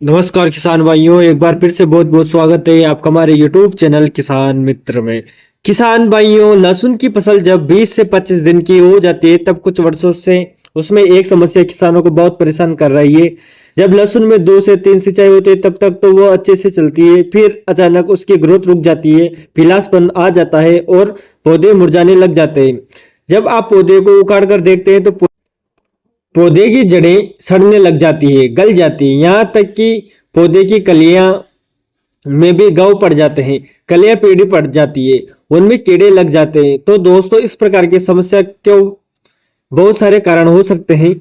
नमस्कार किसान भाइयों, एक बार फिर से बहुत बहुत स्वागत है आपका हमारे यूट्यूब चैनल किसान मित्र में। किसान भाइयों, लहसुन की फसल जब 20 से 25 दिन की हो जाती है तब कुछ वर्षों से उसमें एक समस्या किसानों को बहुत परेशान कर रही है। जब लहसुन में 2 से 3 सिंचाई होती है तब तक तो वो अच्छे से चलती है, फिर अचानक उसकी ग्रोथ रुक जाती है, पीलापन आ जाता है और पौधे मुरझाने लग जाते हैं। जब आप पौधे को उखाड़ कर देखते हैं तो पौधे की जड़ें सड़ने लग जाती है, गल जाती है, यहाँ तक कि पौधे की कलियां में भी घाव पड़ जाते हैं, कलियां पीली पड़ जाती है, उनमें कीड़े लग जाते हैं। तो दोस्तों, इस प्रकार की समस्या क्यों बहुत सारे कारण हो सकते हैं।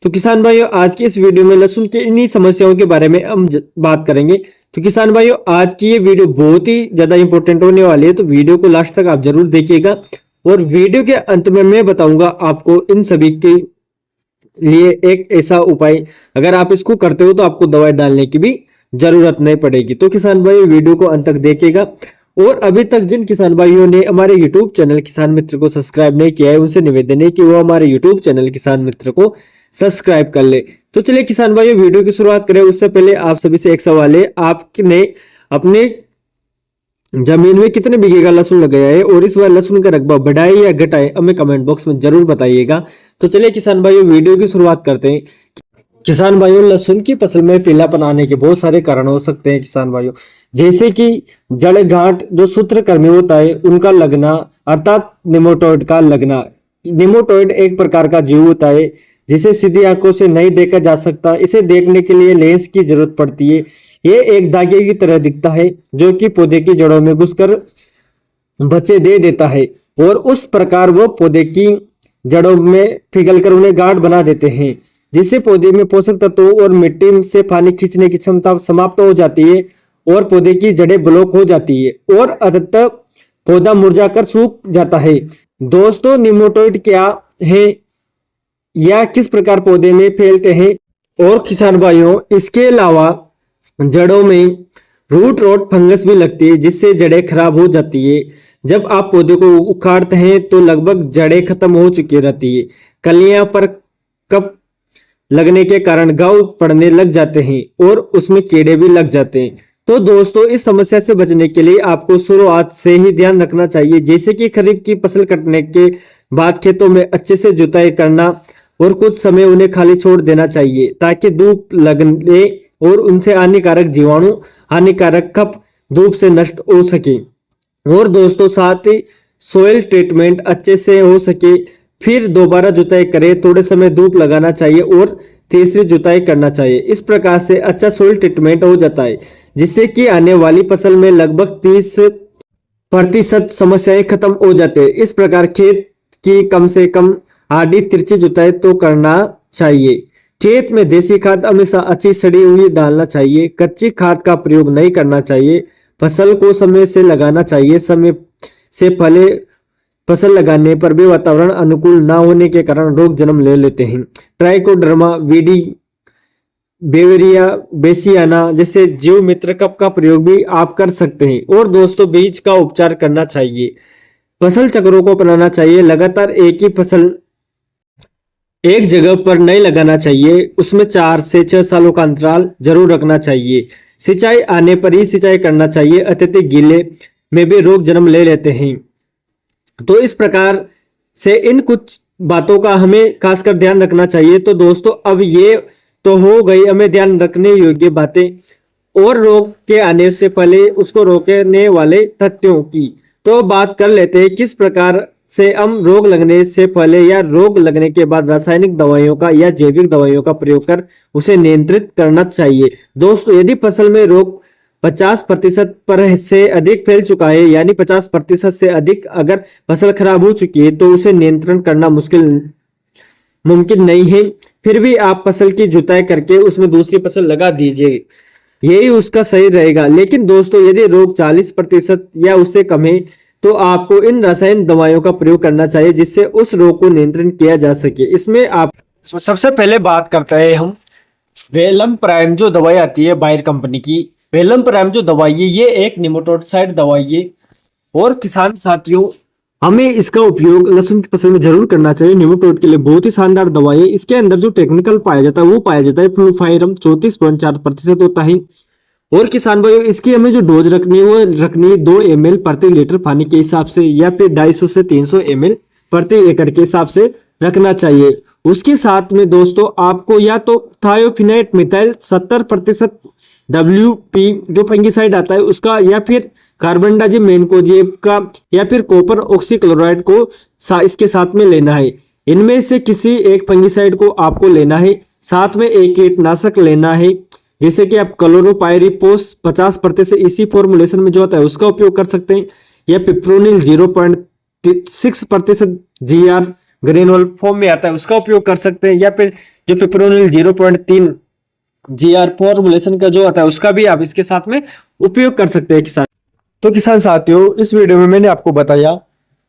तो किसान भाइयों, आज की इस वीडियो में लहसुन के इन्हीं समस्याओं के बारे में हम बात करेंगे। तो किसान भाइयों, आज की ये वीडियो बहुत ही ज्यादा इंपॉर्टेंट होने वाली है, तो वीडियो को लास्ट तक आप जरूर देखिएगा। और वीडियो के अंत में मैं बताऊंगा आपको इन सभी के लिए एक ऐसा उपाय, अगर आप इसको करते हो तो आपको दवाई डालने की भी जरूरत नहीं पड़ेगी। तो किसान भाई, वीडियो को अंत तक देखिएगा। और अभी तक जिन किसान भाइयों ने हमारे यूट्यूब चैनल किसान मित्र को सब्सक्राइब नहीं किया है, उनसे निवेदन है कि वो हमारे यूट्यूब चैनल किसान मित्र को सब्सक्राइब कर ले। तो चलिए किसान भाइयों, वीडियो की शुरुआत करें। उससे पहले आप सभी से एक सवाल है, आपने अपने जमीन में कितने बीघे का लहसुन लगाया है और इस बार लहसुन का रकबा बढ़ाए या घटाए, हमें कमेंट बॉक्स में जरूर बताइएगा। तो चलिए किसान भाइयों, वीडियो की शुरुआत करते हैं। किसान भाइयों, लहसुन की फसल में पीलापन आने के बहुत सारे कारण हो सकते हैं किसान भाइयों, जैसे कि जड़ गांठ जो सूत्रकृमि होता है उनका लगना, अर्थात निमोटोइड का लगना। निमोटोइड एक प्रकार का जीव होता है जिसे सीधी आंखों से नहीं देखा जा सकता, इसे देखने के लिए लेंस की जरूरत पड़ती है। ये एक धागे की तरह दिखता है जो कि पौधे की जड़ों में घुसकर बच्चे दे देता है और उस प्रकार वो पौधे की जड़ों में पिघलकर उन्हें गांठ बना देते हैं, जिससे पौधे में पोषक तत्वों और मिट्टी से पानी खींचने की क्षमता समाप्त हो जाती है और पौधे की जड़ें ब्लॉक हो जाती है और अंततः पौधा मुरझाकर सूख जाता है। दोस्तों, निमोटोइड क्या है या किस प्रकार पौधे में फैलते हैं, और किसान भाइयों, इसके अलावा जड़ों में रूट रॉट फंगस भी लगती है जिससे जड़ें खराब हो जाती है। जब आप पौधे को उखाड़ते हैं तो लगभग जड़ें खत्म हो चुकी रहती है, कलियां पर कप लगने के कारण घाव पड़ने लग जाते हैं और उसमें कीड़े भी लग जाते हैं। तो दोस्तों, इस समस्या से बचने के लिए आपको शुरुआत से ही ध्यान रखना चाहिए, जैसे कि खरीफ की फसल कटने के बाद खेतों में अच्छे से जुताई करना और कुछ समय उन्हें खाली छोड़ देना चाहिए ताकि धूप लगने और उनसे हानिकारक जीवाणु, हानिकारक खप धूप से नष्ट हो सके। और दोस्तों, साथ ही सोयल ट्रीटमेंट अच्छे से हो सके, फिर दोबारा जुताई करें, थोड़े समय धूप लगाना चाहिए और तीसरी जुताई करना चाहिए। इस प्रकार से अच्छा सोयल ट्रीटमेंट हो जाता है जिससे कि आने वाली फसल में लगभग 30% समस्याएं खत्म हो जाते हैं। इस प्रकार खेत की कम से कम आधी तिरछी जुताई तो करना चाहिए। खेत में देसी खाद हमेशा अच्छी सड़ी हुई डालना चाहिए, कच्ची खाद का प्रयोग नहीं करना चाहिए। फसल को समय से लगाना चाहिए, समय से पहले फसल लगाने पर भी वातावरण अनुकूल ना होने के कारण रोग जन्म ले लेते हैं। ट्राइकोडर्मा वीडी, बेवेरिया बेसियाना जैसे जीव मित्र कप का प्रयोग भी आप कर सकते हैं। और दोस्तों, बीज का उपचार करना चाहिए, फसल चक्रों को अपनाना चाहिए, लगातार एक ही फसल एक जगह पर नहीं लगाना चाहिए, उसमें 4 से 6 सालों का अंतराल जरूर रखना चाहिए। सिंचाई आने पर ही सिंचाई करना चाहिए, अत्यधिक गीले में भी रोग जन्म ले लेते हैं। तो इस प्रकार से इन कुछ बातों का हमें खासकर ध्यान रखना चाहिए। तो दोस्तों, अब ये तो हो गई हमें ध्यान रखने योग्य बातें और रोग के आने से पहले उसको रोकने वाले तथ्यों की। तो बात कर लेते हैं किस प्रकार से हम रोग लगने से पहले या रोग लगने के बाद रासायनिक दवाइयों का या जैविक दवाइयों का प्रयोग कर उसे नियंत्रित करना चाहिए। दोस्तों, यदि फसल में रोग 50% पर से अधिक फैल चुका है, यानी 50% से अधिक अगर फसल खराब हो चुकी है, तो उसे नियंत्रण करना मुमकिन नहीं है। फिर भी आप फसल की जुताई करके उसमें दूसरी फसल लगा दीजिए, यही उसका सही रहेगा। लेकिन दोस्तों, यदि रोग 40% या उससे कम है तो आपको इन रासायनिक दवाइयों का प्रयोग करना चाहिए जिससे उस रोग को नियंत्रण किया जा सके। इसमें आप सबसे पहले बात करते हैं हम वेलम प्राइम जो दवाई आती है बायर कंपनी की। वेलम प्राइम जो दवाई है ये एक निमेटोडसाइड दवाई है। और किसान साथियों, हमें इसका उपयोग लहसुन की फसल में जरूर करना चाहिए। निमेटोड के लिए बहुत ही शानदार दवाई है। इसके अंदर जो टेक्निकल पाया जाता है वो पाया जाता है फ्लूफाइरम 34.4% होता है। और किसान भाइयों इसकी हमें जो डोज रखनी है वो रखनी है 2 ml प्रति लीटर पानी के हिसाब से, या फिर 250 से 300 ml प्रति एकड़ के हिसाब से रखना चाहिए। उसके साथ में दोस्तों आपको या तो थायोफिनाइट मिथाइल 70% WP जो फंगिसाइड आता है उसका, या फिर कार्बनडाजिम मैनकोजेब का, या फिर कॉपर ऑक्सीक्लोराइड को इसके साथ में लेना है। इनमें से किसी एक फंगिसाइड को आपको लेना है। साथ में एक कीटनाशक लेना है, जैसे कि आप क्लोरोपाइरिपोस 50% इसी फॉर्मुलेशन में जो होता है उसका उपयोग कर सकते हैं, या पिप्रोनिल 0.6% GR ग्रेनुअल फॉर्म में आता है उसका उपयोग कर सकते हैं, या फिर जो पिप्रोनिल 0.3 GR फॉर्मुलेशन का जो आता है उसका भी आप इसके साथ में उपयोग कर सकते हैं किसान। तो किसान साथियों इस वीडियो में मैंने आपको बताया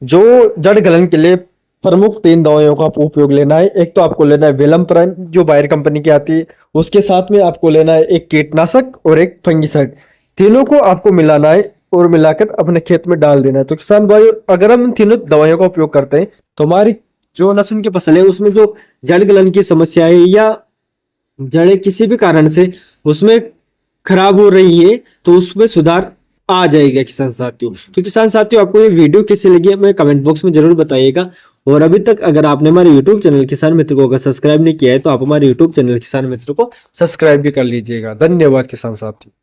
जो जड़ गलन के लिए प्रमुख 3 दवाइयों का आपको उपयोग लेना है। एक तो आपको लेना है वेलम प्राइम जो बायर कंपनी की आती है, उसके साथ में आपको लेना है एक कीटनाशक और एक फंगिसाइड। तीनों को आपको मिलाना है और मिलाकर अपने खेत में डाल देना है। तो किसान भाई अगर हम इन तीनों दवाइयों का उपयोग करते हैं तो हमारी जो लहसुन की फसल है उसमें जो जड़ गलन की समस्या है या जड़ें किसी भी कारण से उसमें खराब हो रही है तो उसमें सुधार आ जाएगा किसान साथियों। तो किसान साथियों आपको ये वीडियो कैसी लगी हमें कमेंट बॉक्स में जरूर बताइएगा। और अभी तक अगर आपने हमारे यूट्यूब चैनल किसान मित्र को अगर सब्सक्राइब नहीं किया है तो आप हमारे यूट्यूब चैनल किसान मित्र को सब्सक्राइब भी कर लीजिएगा। धन्यवाद किसान साथियों।